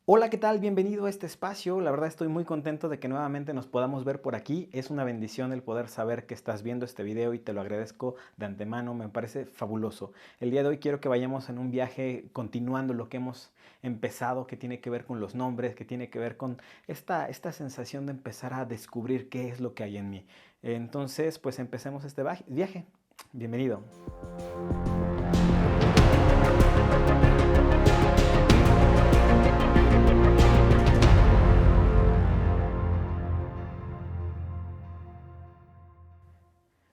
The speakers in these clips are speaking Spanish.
Hola, ¿qué tal? Bienvenido a este espacio. La verdad estoy muy contento de que nuevamente nos podamos ver por aquí. Es una bendición el poder saber que estás viendo este video y te lo agradezco de antemano. Me parece fabuloso. El día de hoy quiero que vayamos en un viaje continuando lo que hemos empezado, que tiene que ver con los nombres, que tiene que ver con esta sensación de empezar a descubrir qué es lo que hay en mí. Entonces, pues empecemos este viaje. Bienvenido.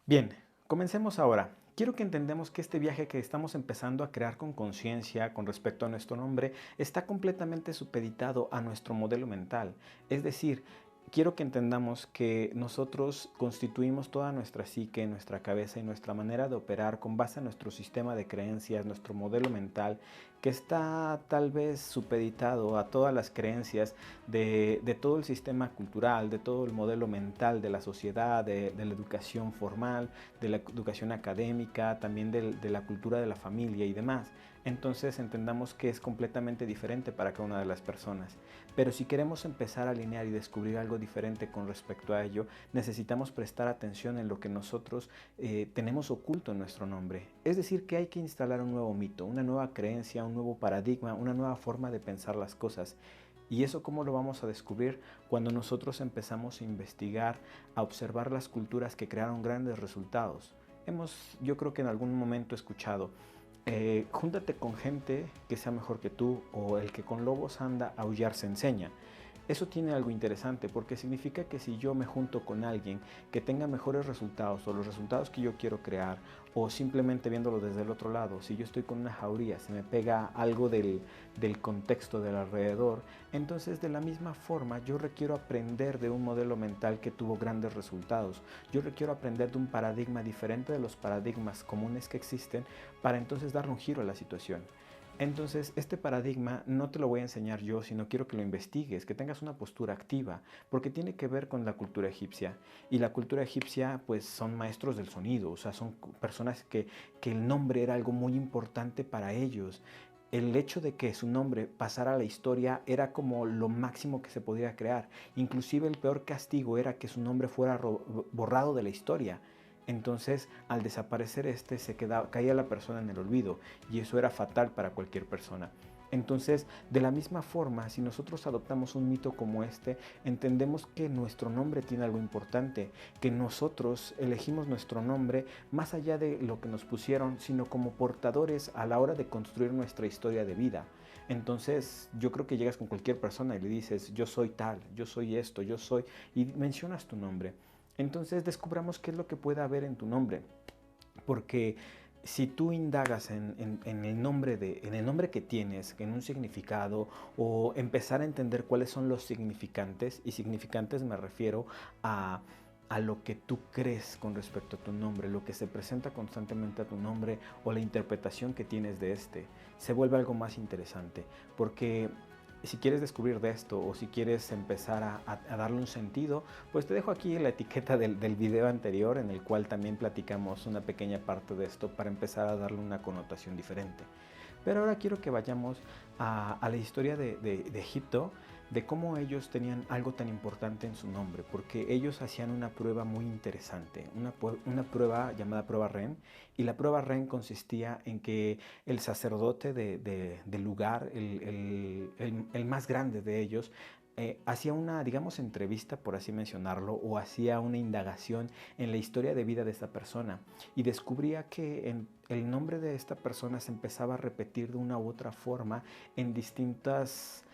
Bien, comencemos ahora. Quiero que entendamos que este viaje que estamos empezando a crear con conciencia con respecto a nuestro nombre está completamente supeditado a nuestro modelo mental. Es decir, quiero que entendamos que nosotros constituimos toda nuestra psique, nuestra cabeza y nuestra manera de operar con base en nuestro sistema de creencias, nuestro modelo mental, que está tal vez supeditado a todas las creencias de todo el sistema cultural, de todo el modelo mental de la sociedad, de la educación formal, de la educación académica, también de la cultura de la familia y demás. Entonces entendamos que es completamente diferente para cada una de las personas. Pero si queremos empezar a alinear y descubrir algo diferente con respecto a ello, necesitamos prestar atención en lo que nosotros tenemos oculto en nuestro nombre. Es decir, que hay que instalar un nuevo mito, una nueva creencia, un nuevo paradigma, una nueva forma de pensar las cosas. ¿Y eso cómo lo vamos a descubrir? Cuando nosotros empezamos a investigar, a observar las culturas que crearon grandes resultados. Yo creo que en algún momento escuchado, júntate con gente que sea mejor que tú, o el que con lobos anda, a aullar se enseña. Eso tiene algo interesante porque significa que si yo me junto con alguien que tenga mejores resultados o los resultados que yo quiero crear, o simplemente viéndolo desde el otro lado, si yo estoy con una jauría, se me pega algo del contexto del alrededor, entonces de la misma forma yo requiero aprender de un modelo mental que tuvo grandes resultados. Yo requiero aprender de un paradigma diferente de los paradigmas comunes que existen para entonces darle un giro a la situación. Entonces, este paradigma no te lo voy a enseñar yo, sino quiero que lo investigues, que tengas una postura activa, porque tiene que ver con la cultura egipcia. Y la cultura egipcia, pues, son maestros del sonido, o sea, son personas que el nombre era algo muy importante para ellos. El hecho de que su nombre pasara a la historia era como lo máximo que se podía crear. Inclusive el peor castigo era que su nombre fuera borrado de la historia. Entonces, al desaparecer caía la persona en el olvido, y eso era fatal para cualquier persona. Entonces, de la misma forma, si nosotros adoptamos un mito como este, entendemos que nuestro nombre tiene algo importante, que nosotros elegimos nuestro nombre más allá de lo que nos pusieron, sino como portadores a la hora de construir nuestra historia de vida. Entonces, yo creo que llegas con cualquier persona y le dices, yo soy tal, yo soy esto, yo soy, y mencionas tu nombre. Entonces, descubramos qué es lo que puede haber en tu nombre. Porque si tú indagas en el nombre que tienes, en un significado, o empezar a entender cuáles son los significantes, y significantes me refiero a lo que tú crees con respecto a tu nombre, lo que se presenta constantemente a tu nombre, o la interpretación que tienes de este, se vuelve algo más interesante. Porque si quieres descubrir de esto, o si quieres empezar a darle un sentido, pues te dejo aquí la etiqueta del video anterior, en el cual también platicamos una pequeña parte de esto para empezar a darle una connotación diferente. Pero ahora quiero que vayamos a la historia de Egipto, de cómo ellos tenían algo tan importante en su nombre, porque ellos hacían una prueba muy interesante, una prueba llamada prueba REM, y la prueba REM consistía en que el sacerdote del lugar, el más grande de ellos, hacía una, digamos, entrevista, por así mencionarlo, o hacía una indagación en la historia de vida de esta persona, y descubría que el nombre de esta persona se empezaba a repetir de una u otra forma en distintas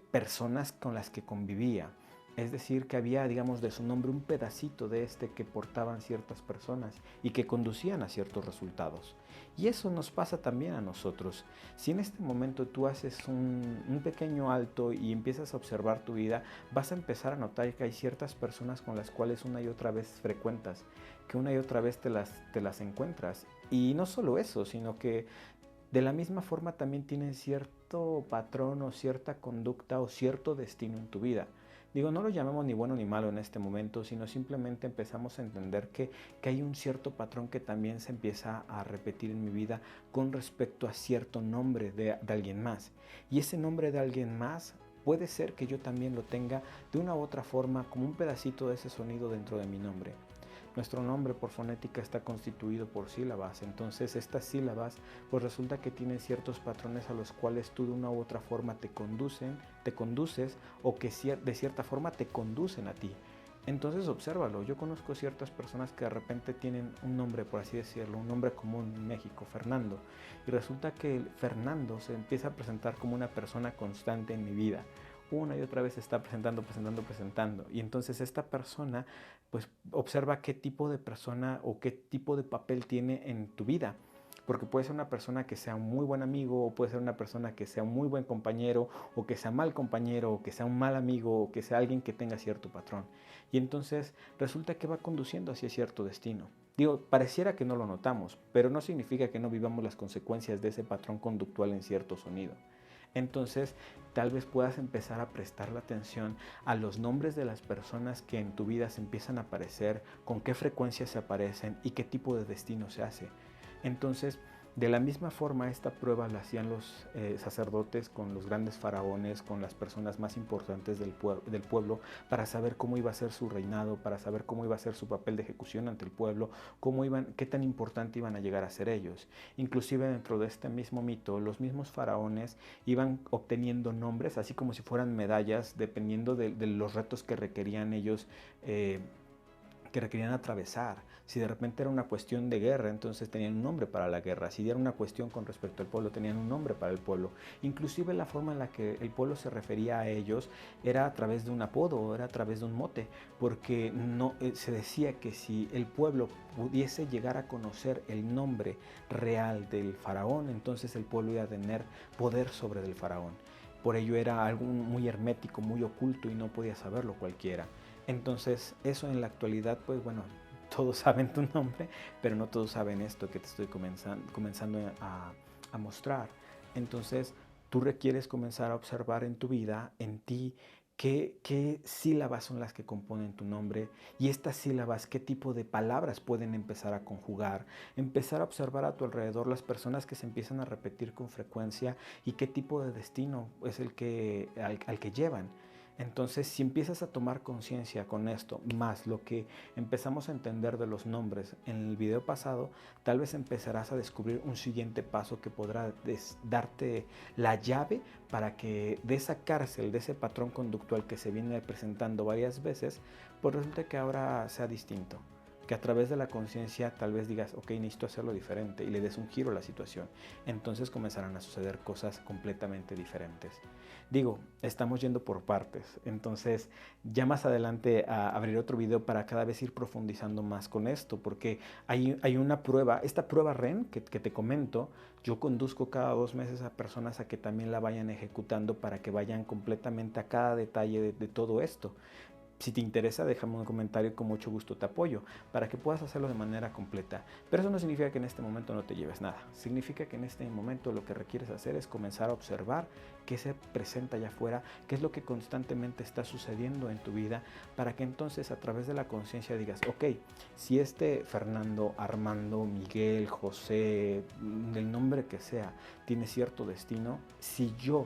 personas con las que convivía. Es decir, que había, digamos, de su nombre un pedacito de este que portaban ciertas personas y que conducían a ciertos resultados. Y eso nos pasa también a nosotros. Si en este momento tú haces un pequeño alto y empiezas a observar tu vida, vas a empezar a notar que hay ciertas personas con las cuales una y otra vez frecuentas, que una y otra vez te las encuentras. Y no solo eso, sino que de la misma forma también tienen cierto patrón o cierta conducta o cierto destino en tu vida. Digo, no lo llamemos ni bueno ni malo en este momento, sino simplemente empezamos a entender que hay un cierto patrón que también se empieza a repetir en mi vida con respecto a cierto nombre de alguien más. Y ese nombre de alguien más puede ser que yo también lo tenga de una u otra forma como un pedacito de ese sonido dentro de mi nombre. Nuestro nombre por fonética está constituido por sílabas, entonces estas sílabas pues resulta que tienen ciertos patrones a los cuales tú de una u otra forma te conduces o que de cierta forma te conducen a ti. Entonces obsérvalo, yo conozco ciertas personas que de repente tienen un nombre, por así decirlo, un nombre común en México, Fernando, y resulta que el Fernando se empieza a presentar como una persona constante en mi vida. Una y otra vez se está presentando. Y entonces esta persona pues observa qué tipo de persona o qué tipo de papel tiene en tu vida. Porque puede ser una persona que sea un muy buen amigo, o puede ser una persona que sea un muy buen compañero, o que sea mal compañero, o que sea un mal amigo, o que sea alguien que tenga cierto patrón. Y entonces resulta que va conduciendo hacia cierto destino. Digo, pareciera que no lo notamos, pero no significa que no vivamos las consecuencias de ese patrón conductual en cierto sonido. Entonces, tal vez puedas empezar a prestar la atención a los nombres de las personas que en tu vida se empiezan a aparecer, con qué frecuencia se aparecen y qué tipo de destino se hace. Entonces, de la misma forma, esta prueba la hacían los sacerdotes con los grandes faraones, con las personas más importantes del pueblo, para saber cómo iba a ser su reinado, para saber cómo iba a ser su papel de ejecución ante el pueblo, qué tan importante iban a llegar a ser ellos. Inclusive dentro de este mismo mito, los mismos faraones iban obteniendo nombres, así como si fueran medallas, dependiendo de los retos que requerían ellos. Que requerían atravesar. Si de repente era una cuestión de guerra, entonces tenían un nombre para la guerra. Si era una cuestión con respecto al pueblo, tenían un nombre para el pueblo. Inclusive la forma en la que el pueblo se refería a ellos era a través de un apodo, era a través de un mote, porque no, se decía que si el pueblo pudiese llegar a conocer el nombre real del faraón, entonces el pueblo iba a tener poder sobre el faraón. Por ello era algo muy hermético, muy oculto y no podía saberlo cualquiera. Entonces, eso en la actualidad, pues bueno, todos saben tu nombre, pero no todos saben esto que te estoy comenzando a mostrar. Entonces, tú requieres comenzar a observar en tu vida, en ti, qué sílabas son las que componen tu nombre y estas sílabas, qué tipo de palabras pueden empezar a conjugar, empezar a observar a tu alrededor las personas que se empiezan a repetir con frecuencia y qué tipo de destino es el al que llevan. Entonces, si empiezas a tomar conciencia con esto, más lo que empezamos a entender de los nombres en el video pasado, tal vez empezarás a descubrir un siguiente paso que podrá darte la llave para que de esa cárcel, de ese patrón conductual que se viene presentando varias veces, pues resulte que ahora sea distinto. Que a través de la conciencia tal vez digas, ok, necesito hacerlo diferente y le des un giro a la situación. Entonces comenzarán a suceder cosas completamente diferentes. Digo, estamos yendo por partes, entonces ya más adelante abriré otro video para cada vez ir profundizando más con esto, porque hay una prueba, esta prueba REN que te comento, yo conduzco cada 2 meses a personas a que también la vayan ejecutando para que vayan completamente a cada detalle de todo esto. Si te interesa, déjame un comentario y con mucho gusto te apoyo para que puedas hacerlo de manera completa. Pero eso no significa que en este momento no te lleves nada. Significa que en este momento lo que requieres hacer es comenzar a observar qué se presenta allá afuera, qué es lo que constantemente está sucediendo en tu vida, para que entonces a través de la conciencia digas, ok, si este Fernando, Armando, Miguel, José, el nombre que sea, tiene cierto destino, si yo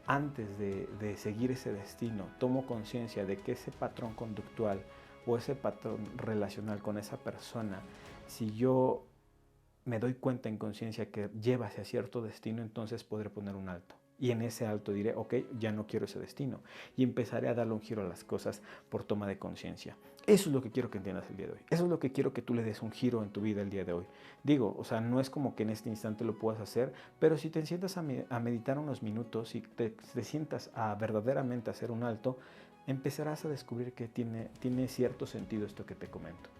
antes de seguir ese destino, tomo conciencia de que ese patrón conductual o ese patrón relacional con esa persona, si yo me doy cuenta en conciencia que lleva hacia cierto destino, entonces podré poner un alto. Y en ese alto diré, ok, ya no quiero ese destino. Y empezaré a darle un giro a las cosas por toma de conciencia. Eso es lo que quiero que entiendas el día de hoy. Eso es lo que quiero que tú le des un giro en tu vida el día de hoy. Digo, o sea, no es como que en este instante lo puedas hacer, pero si te sientas a meditar unos minutos y te sientas a verdaderamente hacer un alto, empezarás a descubrir que tiene cierto sentido esto que te comento.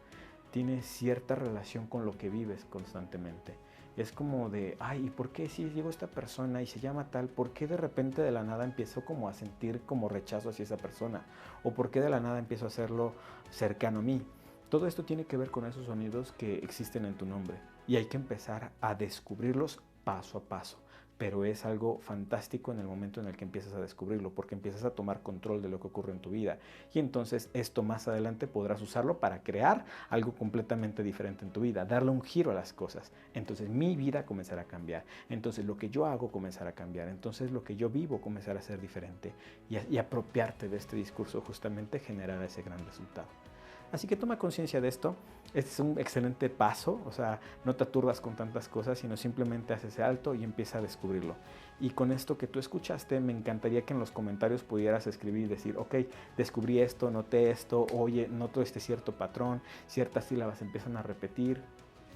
Tiene cierta relación con lo que vives constantemente. Es como de, ay, ¿y por qué si llegó esta persona y se llama tal? ¿Por qué de repente de la nada empiezo como a sentir como rechazo hacia esa persona? ¿O por qué de la nada empiezo a hacerlo cercano a mí? Todo esto tiene que ver con esos sonidos que existen en tu nombre y hay que empezar a descubrirlos paso a paso. pero es algo fantástico en el momento en el que empiezas a descubrirlo, porque empiezas a tomar control de lo que ocurre en tu vida. Y entonces esto más adelante podrás usarlo para crear algo completamente diferente en tu vida, darle un giro a las cosas. Entonces mi vida comenzará a cambiar. Entonces lo que yo hago comenzará a cambiar. Entonces lo que yo vivo comenzará a ser diferente. Y apropiarte de este discurso justamente generará ese gran resultado. Así que toma conciencia de esto. Este es un excelente paso, o sea, no te aturdas con tantas cosas, sino simplemente haces ese alto y empieza a descubrirlo. Y con esto que tú escuchaste, me encantaría que en los comentarios pudieras escribir y decir, ok, descubrí esto, noté esto, oye, noto este cierto patrón, ciertas sílabas empiezan a repetir.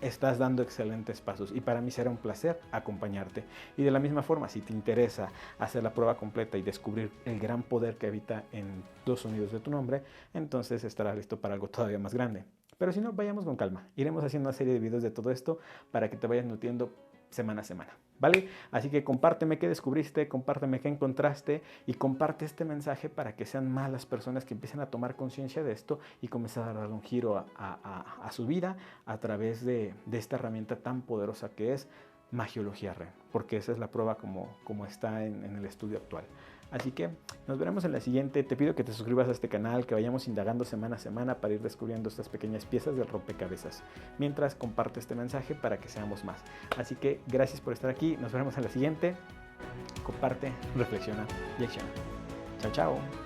Estás dando excelentes pasos y para mí será un placer acompañarte. Y de la misma forma, si te interesa hacer la prueba completa y descubrir el gran poder que habita en los sonidos de tu nombre, entonces estarás listo para algo todavía más grande. Pero si no, vayamos con calma. Iremos haciendo una serie de videos de todo esto para que te vayas nutriendo semana a semana, ¿vale? Así que compárteme qué descubriste, compárteme qué encontraste y comparte este mensaje para que sean más las personas que empiecen a tomar conciencia de esto y comenzar a dar un giro a su vida a través de esta herramienta tan poderosa que es Magiología Ren, porque esa es la prueba como está en el estudio actual. Así que nos veremos en la siguiente. Te pido que te suscribas a este canal, que vayamos indagando semana a semana para ir descubriendo estas pequeñas piezas del rompecabezas. Mientras comparte este mensaje para que seamos más. Así que gracias por estar aquí. Nos veremos en la siguiente. Comparte, reflexiona y acciona. Chao, chao.